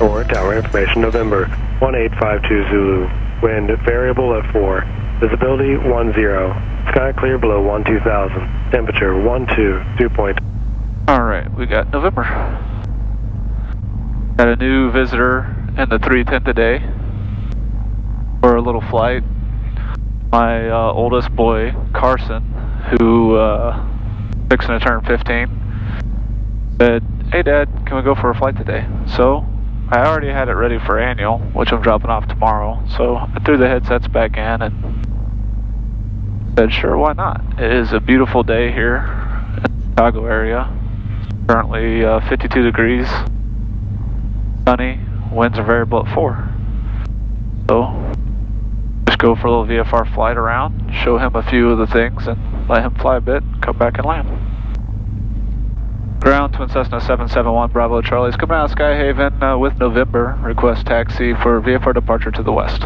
4, tower information, November 1852 Zulu. Wind variable at 4. Visibility 10. Sky clear below 12,000. Temperature 12, 2. Alright, we got November. Got a new visitor in the 310 today for a little flight. My oldest boy, Carson, who fixing to turn 15, said, "Hey Dad, can we go for a flight today?" So I already had it ready for annual, which I'm dropping off tomorrow. So I threw the headsets back in and said, sure, why not? It is a beautiful day here in the Chicago area. Currently 52 degrees, sunny, winds are variable at 4. So just go for a little VFR flight around, show him a few of the things and let him fly a bit, come back and land. Ground, Twin Cessna 771 Bravo Charlie's coming out of Skyhaven with November. Request taxi for VFR departure to the west.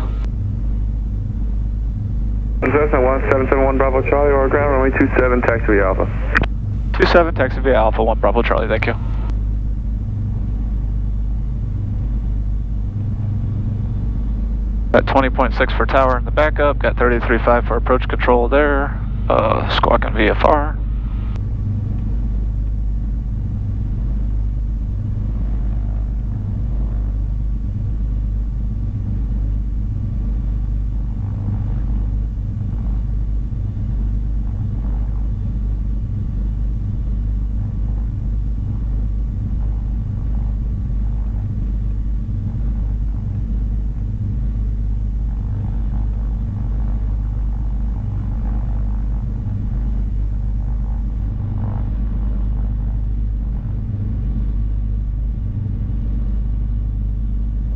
Cessna 1771 Bravo Charlie, or ground runway 27, taxi via Alpha. 27, taxi via Alpha 1 Bravo Charlie, thank you. Got 20.6 for tower in the backup, got 33.5 for approach control there, squawking VFR.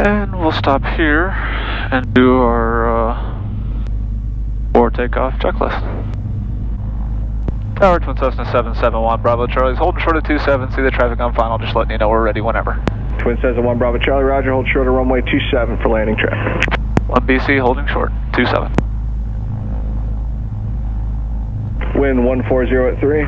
And we'll stop here and do our for takeoff checklist. Tower, Twin Cessna 771 Bravo Charlie's holding short of 27. See the traffic on final, just letting you know we're ready whenever. Twin Cessna 1 Bravo Charlie, roger, hold short of runway 27 for landing traffic. 1 BC holding short, 27. Wind 140 at 3.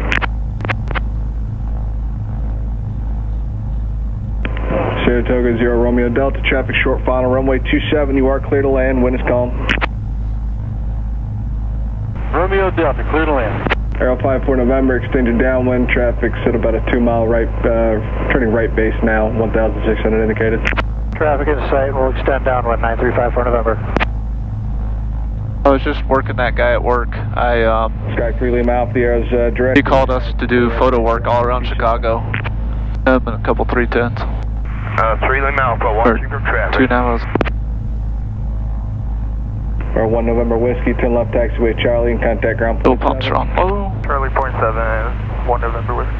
Saratoga 0 Romeo Delta, traffic short final, runway 27, you are clear to land, wind is calm. Romeo Delta, clear to land. Aero 5 for November, extended downwind, traffic's at about a 2 mile right, turning right base now, 1,600 indicated. Traffic in sight, we'll extend downwind, 935 for November. I was just working that guy at work. Sky 3 Lima Alpha, the arrow's direct. He called us to do photo work all around Chicago. And a couple 310s. 3 Lima Alpha, watching for traffic. 2 Navos. Or 1 November Whiskey, 10 left taxiway Charlie, and contact ground. Fuel pumps are on low. Charlie 0.7, 1 November Whiskey.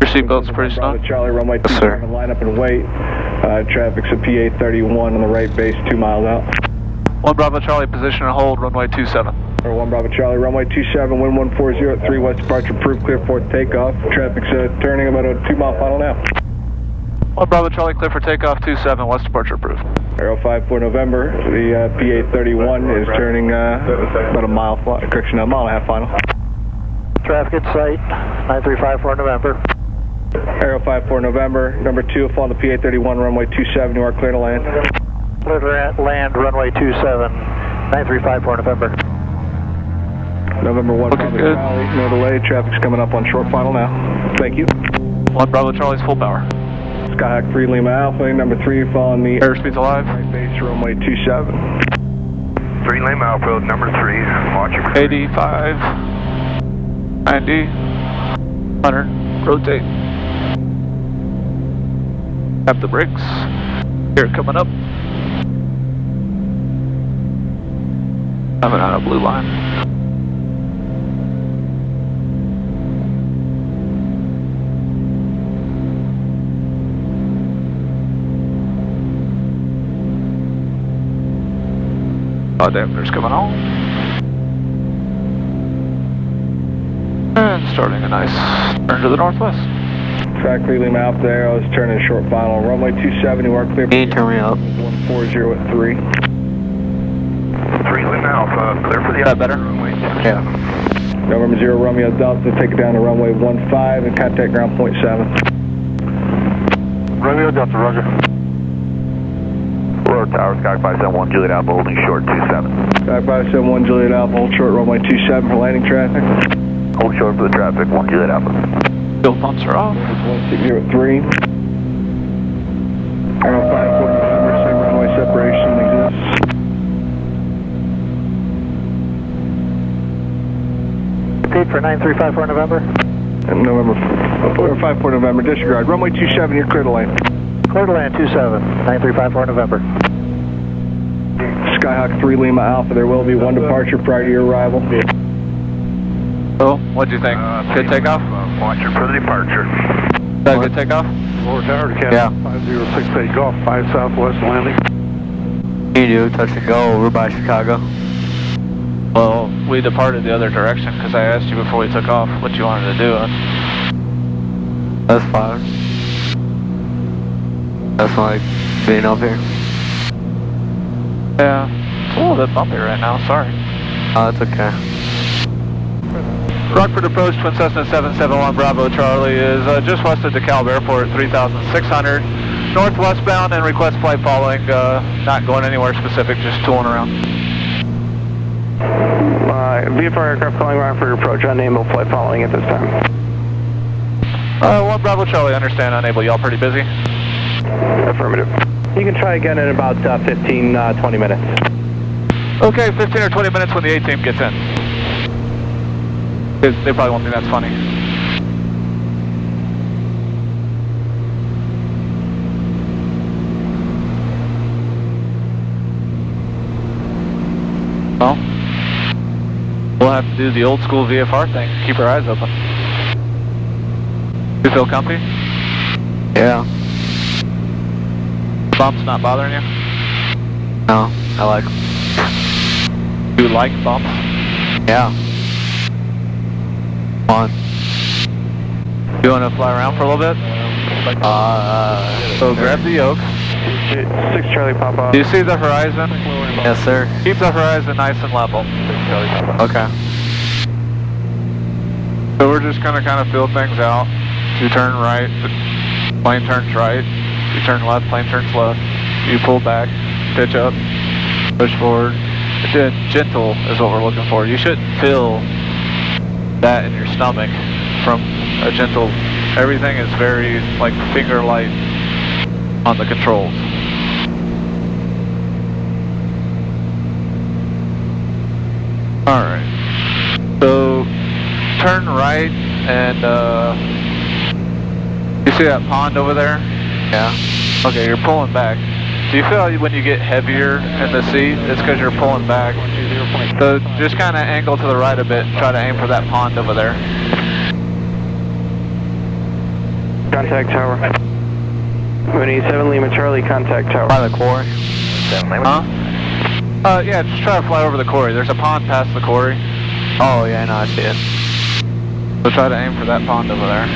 Your seatbelt's pretty snug? Charlie, runway 27, line up and wait. Traffic's a PA 31 on the right base, 2 miles out. 1 Bravo Charlie, position and hold, runway 27. Or 1 Bravo Charlie, runway 27, wind 140 at 3, west departure approved, clear for takeoff. Traffic's turning about a 2 mile final now. 1 Bravo Charlie, clear for takeoff, 27, west departure approved. Aero 5 for November, the PA 31 is turning about a mile and a half final. Traffic in sight, 935 for November. Aero 5 for November, number 2, fall on the PA 31, runway 27, you are clear to land. Clear to land, runway 27, 935 for November. November 1 Looking Bravo good. Charlie, no delay, traffic's coming up on short final now. Thank you. 1 Bravo Charlie's full power. Skyhawk 3 Lima Alpha, number 3, following the Airspeed's alive. right base, runway 27. 3 Lima Alpha, number 3, watching for 85, 90, 100, rotate. Tap the brakes. Here it coming up. Coming on a blue line. Dampeners coming on. And starting a nice turn to the northwest. Track 3 Lima Alpha there, I was turning short final. Runway 27, you are clear. Turn me up. 140 at 3. 3 Lima Alpha, clear for the That better? runway 27. Yeah. November 0 Romeo Delta, take it down to runway 15 and contact ground 0.7. Romeo Delta, roger. Aurora Tower, Sky 571, Juliet Alpha, holding short 27. Sky 571, Juliet Alpha, hold short, runway 27 for landing traffic. Hold short for the traffic, 1 Juliet Alpha. Fuel pumps are off. 1603. 105 November, same runway separation exists. Paid for 9354 November. November, 54 November, disregard. Runway 27, you're clear to land. Clear to land 27, 9354 November. Skyhawk 3 Lima Alpha, there will be one departure prior to your arrival. Oh, what'd you think? Good takeoff? Watching for the departure. Is that a good takeoff? Aurora Tower to Canada, Yeah. 5068 Golf, 5 Southwest landing. You do, touch and go, over by Chicago. Well, we departed the other direction because I asked you before we took off what you wanted to do. That's fine. That's like being up here. Yeah, it's a little bit bumpy right now, sorry. Oh, that's okay. Rockford approach, Twin Cessna 771 Bravo Charlie is just west of DeKalb Airport, 3,600. Northwestbound and request flight following, not going anywhere specific, just tooling around. VFR aircraft calling Rockford approach, unable flight following at this time. 1 Bravo Charlie, understand, unable. Y'all pretty busy? Affirmative. You can try again in about 15, 20 minutes. Okay, 15 or 20 minutes when the A-team gets in. They probably won't think that's funny. Well, we'll have to do the old school VFR thing. Keep our eyes open. You feel comfy? Yeah. Bumps not bothering you? No, I like them. You like bumps? Yeah. Come on. You want to fly around for a little bit? So grab the yoke. 6 Charlie pop off. Do you see the horizon? Yes, sir. Keep the horizon nice and level. Okay. So we're just going to kind of feel things out. You turn right, the plane turns right. You turn left, plane turns left. You pull back, pitch up, push forward. Gentle is what we're looking for. You shouldn't feel that in your stomach from a gentle. Everything is very like finger light on the controls. Alright, so turn right and you see that pond over there? Yeah. Okay, you're pulling back. Do you feel like when you get heavier in the seat, it's because you're pulling back? So just kind of angle to the right a bit and try to aim for that pond over there. Contact tower. 187 Lima Charlie, contact tower. By the quarry? Huh? Yeah, just try to fly over the quarry. There's a pond past the quarry. Oh, yeah, I know, I see it. So try to aim for that pond over there.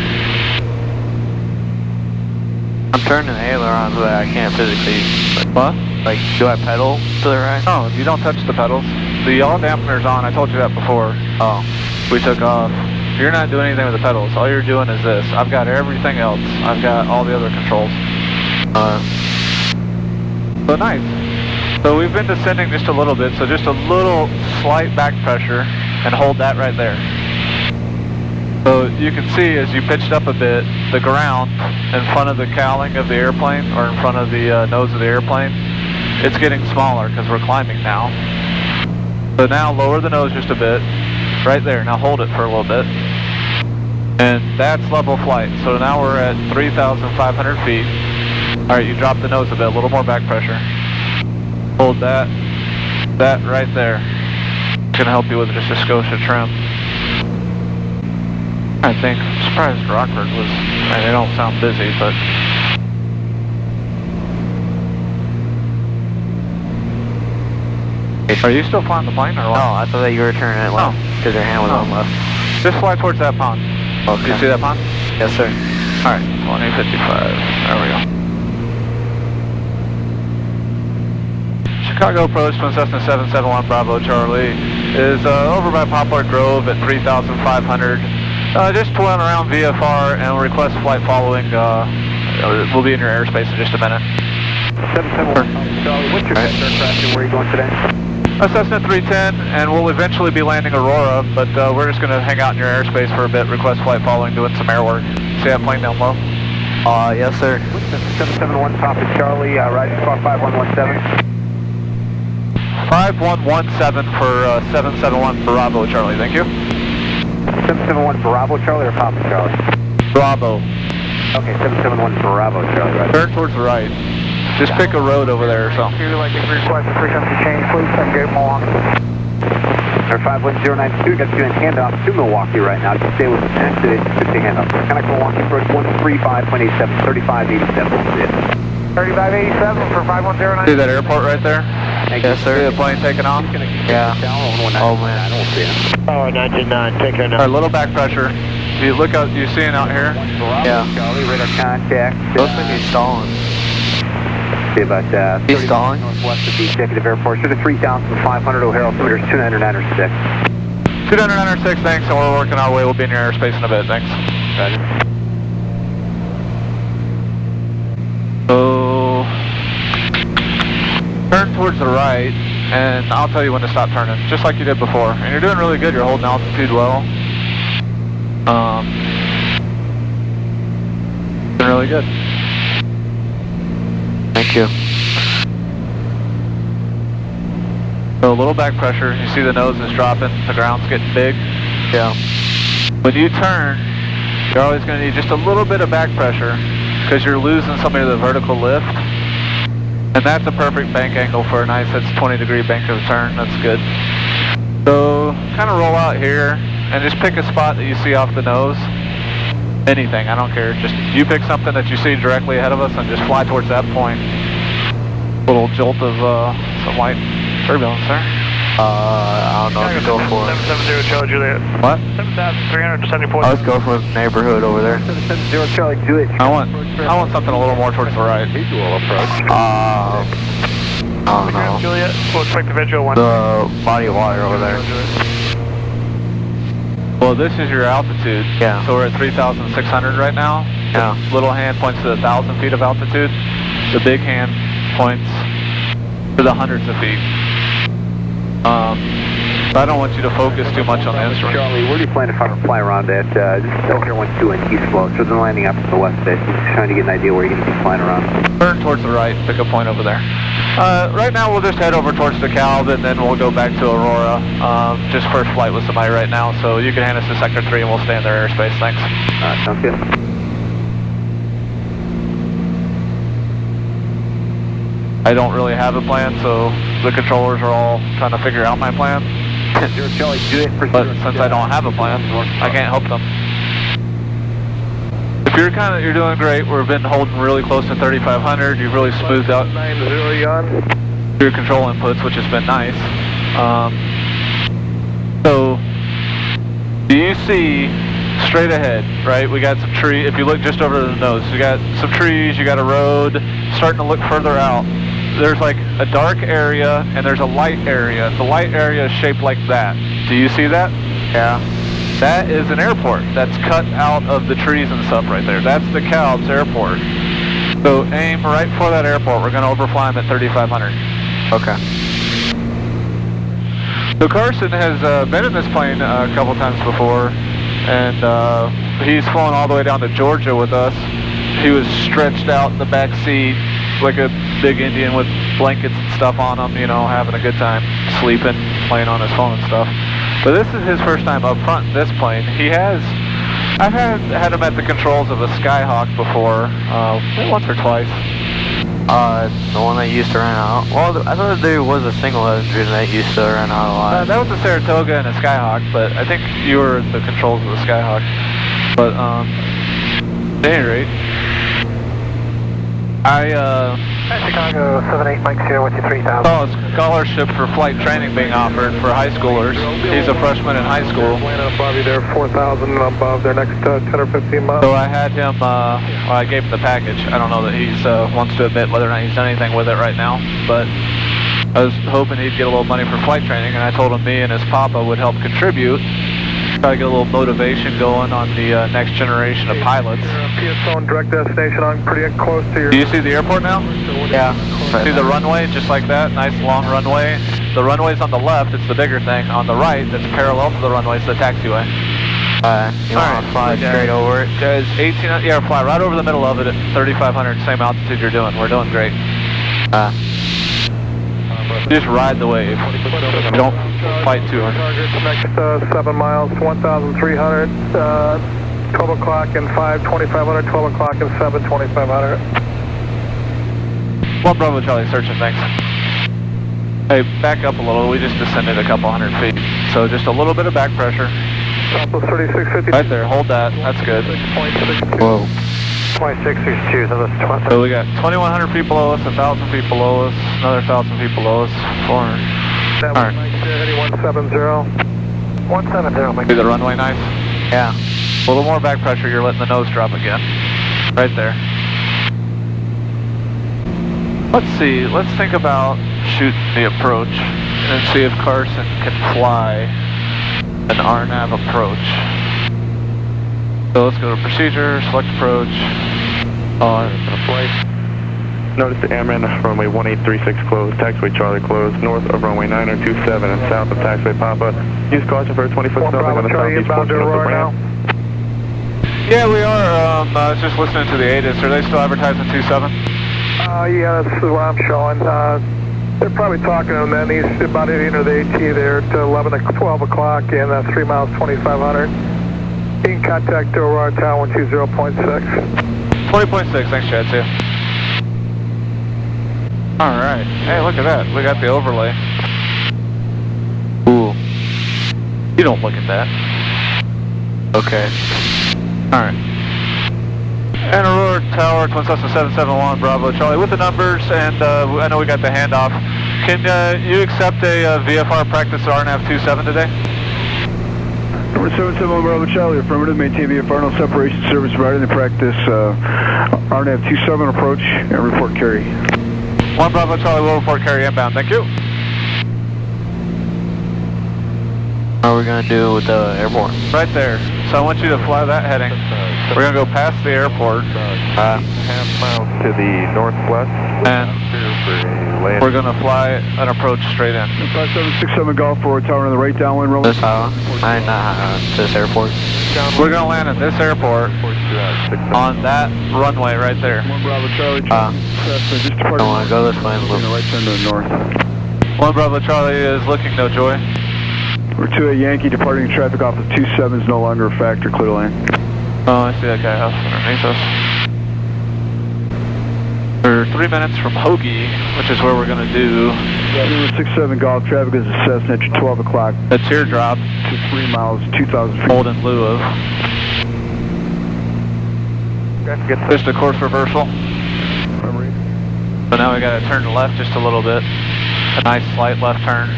I'm turning the aileron so that I can't physically... What? Like, do I pedal to the right? No, you don't touch the pedals. The yaw dampener's on, I told you that before. Oh, we took off. You're not doing anything with the pedals. All you're doing is this. I've got everything else. I've got all the other controls. So nice. So we've been descending just a little bit, so just a little slight back pressure, and hold that right there. So you can see as you pitched up a bit, the ground in front of the cowling of the airplane, or in front of the nose of the airplane, it's getting smaller because we're climbing now. So now lower the nose just a bit, right there. Now hold it for a little bit. And that's level flight. So now we're at 3,500 feet. Alright, you drop the nose a bit, a little more back pressure. Hold that right there. It's going to help you with just a Scotia trim. I think, I'm surprised Rockford was, they don't sound busy, but... Are you still flying the plane or what? No, I thought that you were turning it left, because your hand was on left. Just fly towards that pond. Okay. Do you see that pond? Yes, sir. Alright, 2055, there we go. Chicago approach, Twin Cessna 771 Bravo Charlie, is over by Poplar Grove at 3,500. Just pulling around VFR and request flight following we'll be in your airspace in just a minute. 771, Charlie, what's your best aircraft and where are you going today? A Cessna 310, and we'll eventually be landing Aurora, but we're just going to hang out in your airspace for a bit, request flight following, doing some air work. See that plane down low? Yes, sir. 771, top of Charlie, rising squawk 5117. 5117 for 771 Bravo, Charlie, thank you. 771 Bravo, Charlie, or Papa Charlie? Bravo. Okay, 771 Bravo, Charlie, right. Turn towards the right. Just pick a road over there or something. If you'd like to request a frequency change, please come get Milwaukee. Or 51092, got you in handoff to Milwaukee right now. Just stay with us, and today it's 50 handoff. Connect Milwaukee approach 135.87, 3587. 3587 for 51092. See that airport right there? Yes, sir. See the plane taking off? Yeah. Oh, man. I don't see it. Power 929, take care now. Alright, little back pressure. You look out, you seeing out here? Yeah. Charlie, radar contact. Looks like he's stalling. See about He's stalling? northwest of the executive airport. Should have 3,500 O'Hare altimeter 2996. 2906, thanks, and we're working our way. We'll be in your airspace in a bit, thanks. Roger. So, turn towards the right, and I'll tell you when to stop turning, just like you did before. And you're doing really good, you're holding altitude well. Doing really good. Thank you. So a little back pressure, you see the nose is dropping, the ground's getting big. Yeah. When you turn, you're always going to need just a little bit of back pressure because you're losing some of the vertical lift. And that's a perfect bank angle for a nice, that's 20-degree bank of turn, that's good. So kind of roll out here and just pick a spot that you see off the nose. Anything, I don't care. Just you pick something that you see directly ahead of us and just fly towards that point. Little jolt of some light turbulence there. I don't know what to go for. 770 Charlie Juliet. What? 7,374. Let's go for the neighborhood over there. 770 Charlie Juliet. I want something a little more towards the right. Visual approach. I don't know. Juliet, we'll expect the visual one. The body of water over there. Well, this is your altitude. Yeah. So we're at 3,600 right now. Yeah. The little hand points to the 1,000 feet of altitude. The big hand points to the hundreds of feet. I don't want you to focus too much on the instrument. Charlie, where do you plan to fly around at? This is O'Hare 12 in East Flow, so they're landing up to the west base. Just trying to get an idea where you're going to be flying around. Turn towards the right, pick a point over there. Right now we'll just head over towards DeKalb and then we'll go back to Aurora. Just first flight with somebody right now, so you can hand us to Sector 3 and we'll stay in their airspace, thanks. Sounds good. I don't really have a plan, so the controllers are all trying to figure out my plan. Charlie, But since I don't have a plan, I can't help them. If you're doing great, we've been holding really close to 3,500. You've really smoothed out your control inputs, which has been nice. So, do you see straight ahead, right? We got some tree. If you look just over the nose, you got some trees, you got a road, starting to look further out. There's like a dark area and there's a light area. The light area is shaped like that. Do you see that? Yeah. That is an airport that's cut out of the trees and stuff right there. That's the Calb's airport. So aim right for that airport. We're going to overfly them at 3,500. Okay. So Carson has been in this plane a couple times before, and he's flown all the way down to Georgia with us. He was stretched out in the back seat like a big Indian with blankets and stuff on him, you know, having a good time, sleeping, playing on his phone and stuff. But this is his first time up front in this plane. I've had him at the controls of a Skyhawk before, once or twice. The one that used to run out. Well, I thought there was a single engine that used to run out a lot. That was a Saratoga and a Skyhawk, but I think you were at the controls of the Skyhawk. But, at any rate, Chicago 78 Mike 0 with you 3,000. saw a scholarship for flight training being offered for high schoolers. He's a freshman in high school. Probably there 4,000 above their next 10 or 15 miles. So I had him, I gave him the package. I don't know that he wants to admit whether or not he's done anything with it right now, but I was hoping he'd get a little money for flight training, and I told him me and his papa would help contribute Try to get a little motivation going on the next generation of pilots. PSO and direct destination, I'm pretty close to your... Do you see the airport now? Yeah. See the runway, just like that, nice long runway. The runway's on the left, it's the bigger thing. On the right, that's parallel to the runway, it's the taxiway. You want to fly straight over it? Guys, 18, yeah, fly right over the middle of it at 3,500, same altitude you're doing. We're doing great. Just ride the wave. Don't fight too hard. Next 7 miles, 1,300, 12 o'clock and 5, 2,500, 12 o'clock and 7, 2,500. 1 Bravo Charlie, searching, thanks. Hey, back up a little, we just descended a couple hundred feet. So just a little bit of back pressure. Southwest 3650. Right there, hold that, that's good. Whoa. 2662, so that's 20. So we got 2,100 feet below us, 1,000 feet below us, another 1,000 feet below us, 400. That All right. heading 170. 170, Mike. See the runway nice? Yeah. A little more back pressure, you're letting the nose drop again. Right there. Let's see, let's think about shooting the approach and see if Carson can fly an RNAV approach. So let's go to procedure, select approach. Notice the airman, runway 1836 closed, taxiway Charlie closed, north of runway 9027 and south of taxiway Papa. Use caution for a 20-foot snowbank on the southeast portion of the ramp. Yeah, we are. I was just listening to the ATIS. Are they still advertising 27? Yeah, this is what I'm showing. They're probably talking to him then. He's about hitting the AT there to 11 to 12 o'clock and 3 miles, 2,500. He can contact Aurora Tower 120.6. 20.6, thanks Chad, see ya. Alright, hey look at that, we got the overlay. Ooh. You don't look at that. Okay. Alright. And Aurora Tower, Twin Cessna 771, Bravo Charlie with the numbers, and I know we got the handoff. Can you accept a VFR practice RNAV 27 today? Number 771 Bravo Charlie, affirmative, maintain VFR, no separation service provided in practice, RNAV 27 approach, and report carry. 1 Bravo Charlie will report carry inbound, thank you. What are we going to do with the airport? Right there. So I want you to fly that heading. We're going to go past the airport. Half mile to the northwest. And we're going to fly an approach straight in. 5767 Golf for tower on the right downwind roll. This this airport. We're going to land at this airport on that runway right there. 1 Bravo Charlie, just departed. I want to go this way and look. Right turn to the north. 1 Bravo Charlie is looking no joy. We're 2 Yankee departing traffic off of 27 is no longer a factor, clear to land. Oh, I see that guy house underneath us. We're 3 minutes from Hoagie, which is where we're going to do... Number 67 Golf, traffic is a Cessna at 12 o'clock. A teardrop. To 3 miles, 2,000 feet. Hold in lieu of. Just a course reversal. So now we got to turn left just a little bit. A nice slight left turn.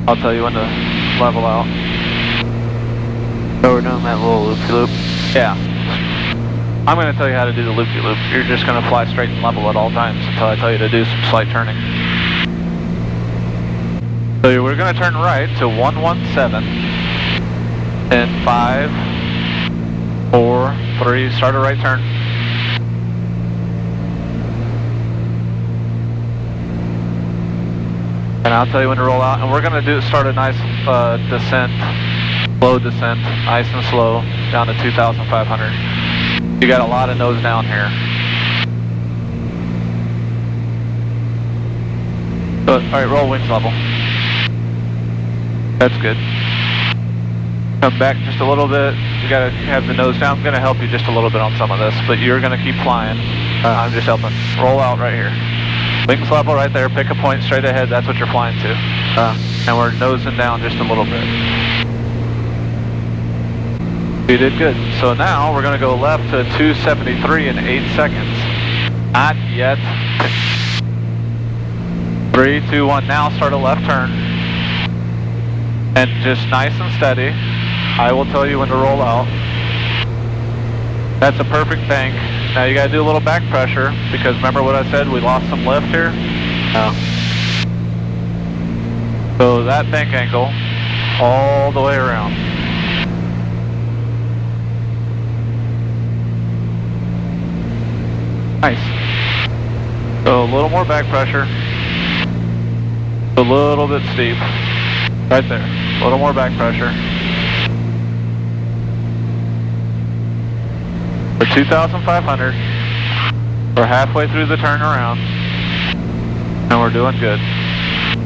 I'll tell you when to level out. So we're doing that little loop-de-loop? Yeah. I'm going to tell you how to do the loop-de-loop. You're just going to fly straight and level at all times until I tell you to do some slight turning. So we're going to turn right to 117. And 5, 4, 3, start a right turn. And I'll tell you when to roll out. And we're going to start a nice descent, slow descent, nice and slow, down to 2,500. You got a lot of nose down here. So, all right, roll wings level. That's good. Come back just a little bit. You got to have the nose down. I'm going to help you just a little bit on some of this, but you're going to keep flying. I'm just helping. Roll out right here. Wings level right there, pick a point straight ahead, that's what you're flying to. And we're nosing down just a little bit. You did good. So now we're going to go left to 273 in 8 seconds. Not yet. 3, 2, 1, now start a left turn. And just nice and steady. I will tell you when to roll out. That's a perfect bank. Now you got to do a little back pressure because remember what I said, we lost some lift here? No. So that bank angle, all the way around. Nice. So a little more back pressure. A little bit steep. Right there. A little more back pressure. We're 2,500. We're halfway through the turnaround. And we're doing good.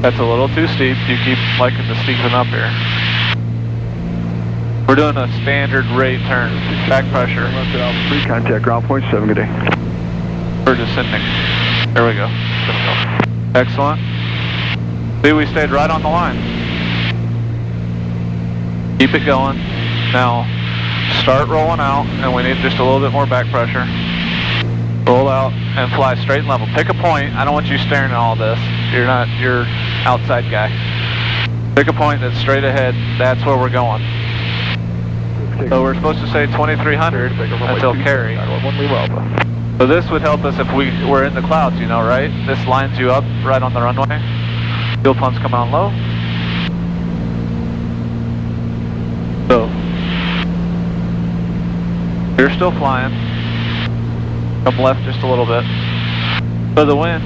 That's a little too steep. You keep liking to steepen up here. We're doing a standard rate turn. Back pressure. Free contact, ground point 7, good day. We're descending. There we go. Excellent. See, we stayed right on the line. Keep it going. Now, start rolling out, and we need just a little bit more back pressure. Roll out and fly straight and level. Pick a point. I don't want you staring at all this. You're outside guy. Pick a point that's straight ahead. That's where we're going. So we're supposed to say 2300 until carry. So this would help us if we were in the clouds, you know, right? This lines you up right on the runway. Fuel pumps come on low. So you're still flying. Come left just a little bit. So the wind,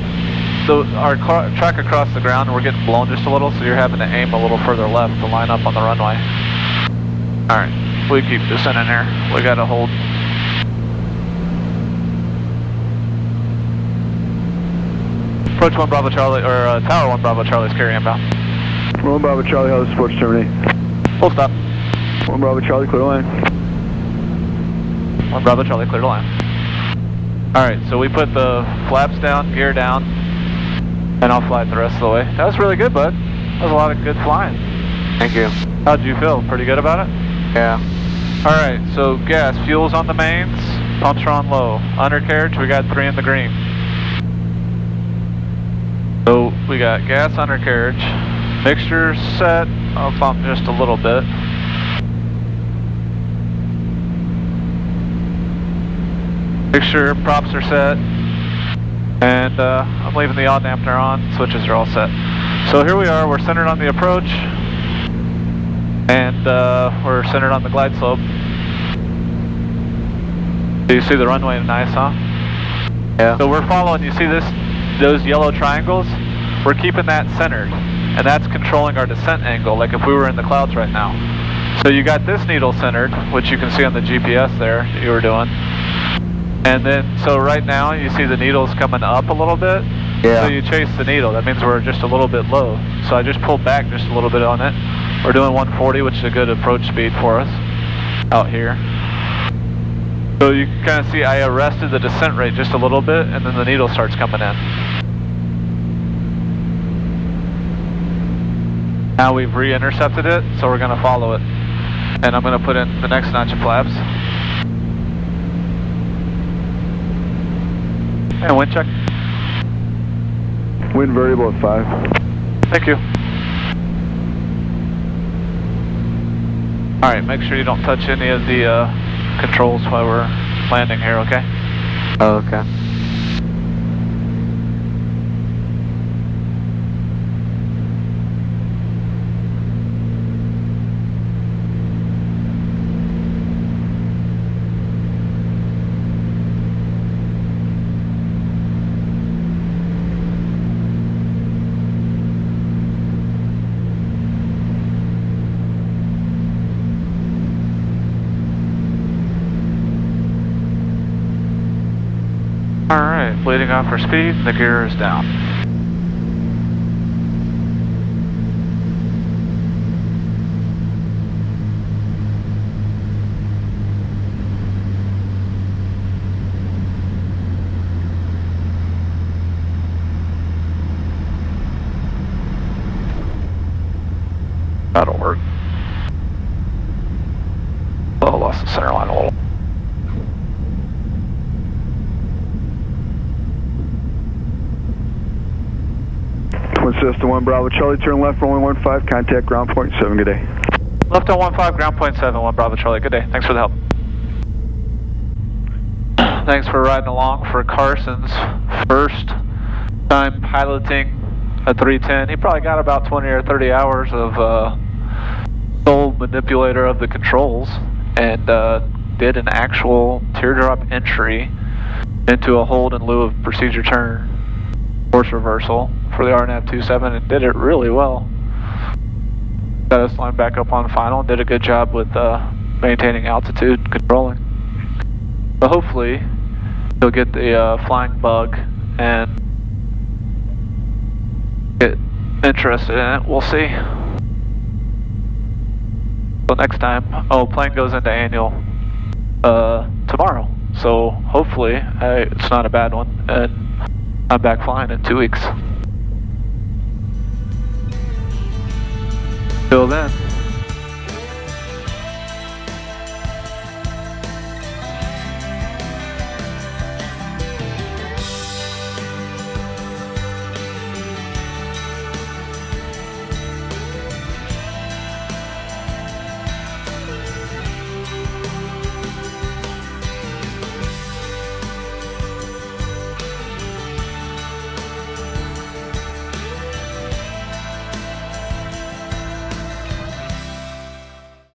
our track across the ground, we're getting blown just a little, so you're having to aim a little further left to line up on the runway. Alright, we keep descending here. We gotta hold. Approach 1 Bravo Charlie, or Tower 1 Bravo Charlie's carry inbound. 1 Bravo Charlie, how does approach terminate? Full stop. 1 Bravo Charlie, clear the line. 1 Bravo Charlie, clear the line. Alright, so we put the flaps down, gear down, and I'll fly it the rest of the way. That was really good, bud. That was a lot of good flying. Thank you. How'd you feel? Pretty good about it? Yeah. Alright, so gas, fuel's on the mains, pumps are on low. Undercarriage, we got 3 in the green. So we got gas, undercarriage, mixture set, I'll bump just a little bit. Mixture props are set, and I'm leaving the yaw dampener on, switches are all set. So here we are, we're centered on the approach, and we're centered on the glide slope. Do you see the runway nice, huh? Yeah. So we're following, you see those yellow triangles? We're keeping that centered, and that's controlling our descent angle, like if we were in the clouds right now. So you got this needle centered, which you can see on the GPS there that you were doing. And then, so right now, you see the needles coming up a little bit. Yeah. So you chase the needle. That means we're just a little bit low. So I just pulled back just a little bit on it. We're doing 140, which is a good approach speed for us out here. So you can kind of see I arrested the descent rate just a little bit, and then the needle starts coming in. Now we've re-intercepted it, so we're going to follow it. And I'm going to put in the next notch of flaps. And wind check. Wind variable at 5. Thank you. Alright, make sure you don't touch any of the controls while we're landing here, okay? Oh, okay. Alright, bleeding off our speed, the gear is down. That'll work. Oh, lost the center line a little. Cessna 1 Bravo Charlie, turn left, runway 15, contact ground point 7, good day. Left on 15, ground point 7, 1 Bravo Charlie, good day. Thanks for the help. Thanks for riding along for Carson's first time piloting a 310. He probably got about 20 or 30 hours of sole manipulator of the controls and did an actual teardrop entry into a hold in lieu of procedure turn course reversal for the RNAV 27 and did it really well. Got us lined back up on final and did a good job with maintaining altitude and controlling. So hopefully he'll get the flying bug and get interested in it. We'll see. So next time, plane goes into annual tomorrow. So hopefully it's not a bad one and I'm back flying in 2 weeks. Till then.